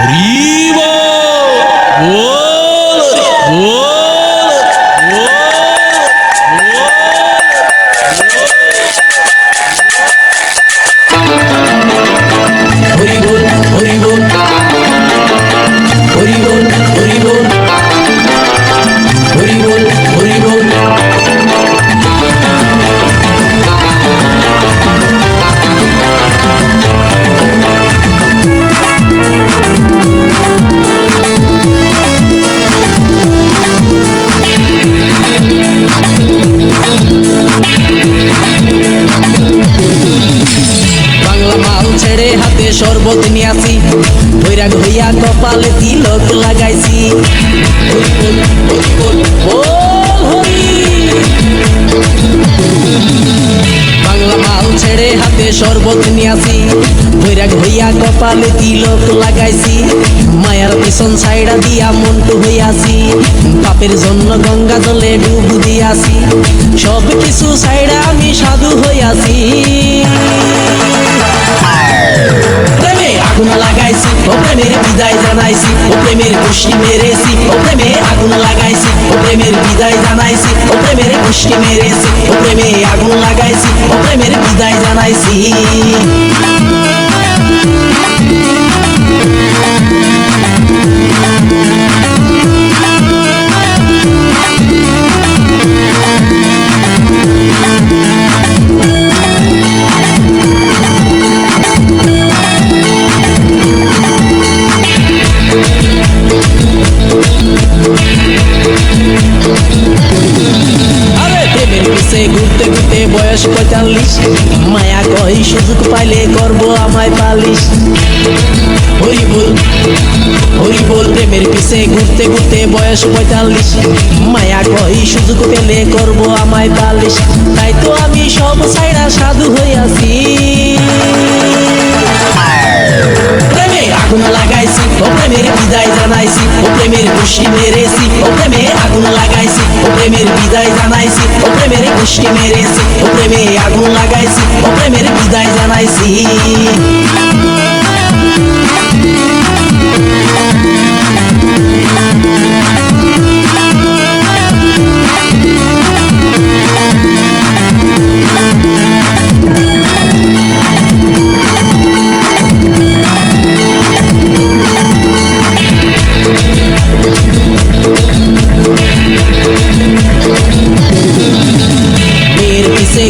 হরিবল বল বল হরিবল হরিবল হরিবল হরিবল হরিবল হরিবল বাংলা মাল ছেড়ে হাতে শরবত নিয়াছি বৈরাগ হইয়া কপালে তিলক লাগাইছি হরিবল হরিবল বল হরি বাংলা মাল ছেড়ে হাতে শরবত নিয়াছি বৈরাগ হইয়া কপালে তিলক লাগাইছি মায়ার পিছন ছাইড়া দিয়া মন্টু হইয়াছি পাপের জন্য গঙ্গা জলে ডুব দিয়াছি সব কিছু ছাইড়া আমি সাধু হইয়াছি প্রেমে আগুন লাগাইছি ও প্রেমের বিদায় জানাইছি ও প্রেমের খুশি মেরেছি ও প্রেমে আগুন লাগাইছি ও প্রেমের বিদায় জানাইছি ও প্রেমের খুশি মেরেছি ও প্রেমে আগুন লাগাইছি ও প্রেমের বিদায় জানাইছি ঘুরতে ঘুরতে বয়স ৪৫ মায়া কই সুযোগ পাইলে করবো আমায় পালিশ হরিবল হরিবল প্রেমের পিছে ঘুরতে ঘুরতে বয়স ৪৫ মায়া কই সুযোগ পেলে করবো আমায় পালিশ তাই তো আমি সব ছাইড়া সাধু হইয়াছি প্রেমে আগুন লাগাইছি ও প্রেমের বিদায় জানাইছি ও প্রেমের খুশি মেরেছি ও প্রেমে আগুন লাগাইছি ও প্রেমের বিদায় জানাইছি ও প্রেমের খুশি মেরেছি ও প্রেমে আগুন লাগাইছি ও প্রেমের বিদায় জানাইছি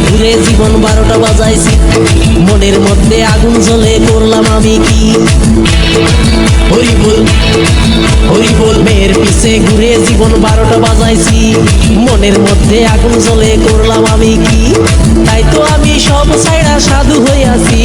ঘুরে জীবন ১২টা বাজাইছি মনের মধ্যে আগুন জ্বলে করলাম আমি কি হরিবল হরিবল মেয়ের পিছে ঘুরে জীবন ১২টা বাজাইছি মনের মধ্যে আগুন জ্বলে করলাম আমি কি তাই তো আমি সব ছাইড়া সাধু হইয়াছি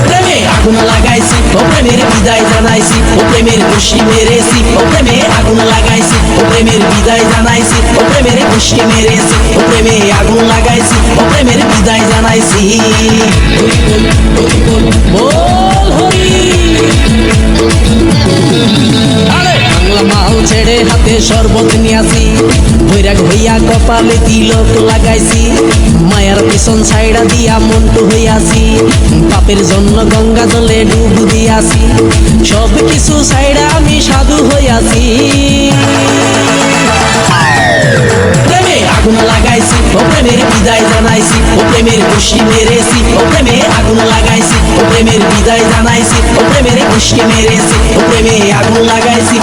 প্রেমে আগুন লাগাইছি ও প্রেমের বিদায় জানাইছি ও প্রেমের খুশি মেরেছি ও প্রেমে আগুন লাগাইছি ও প্রেমের বিদায় জানাইছি ও প্রেমের খুশি মেরেছি ও প্রেমে আগুন লাগাইছি ও প্রেমের বিদায় জানাইছি হরিবল হরিবল বল হরি আরে বাংলা মাল ছেড়ে হাতে শরবত নিয়াছি বৈরাগ হইয়া কপালে তিলক লাগাইছি মায়ার পিছন ছাইড়া দিয়া মন্টু হইয়াছি পাপের জন্য গঙ্গা জলে ডুব দিয়াছি সব কিছু ছাইড়া আমি সাধু হইয়াছি প্রেমে আগুন লাগাইছি ও প্রেমের বিদায় জানাইছি ও প্রেমের খুশি মেরেছি ও প্রেমে আগুন লাগাইছি ও প্রেমের বিদায় জানাইছি ও প্রেমের খুশি মেরেছি ও প্রেমে আগুন লাগাইছি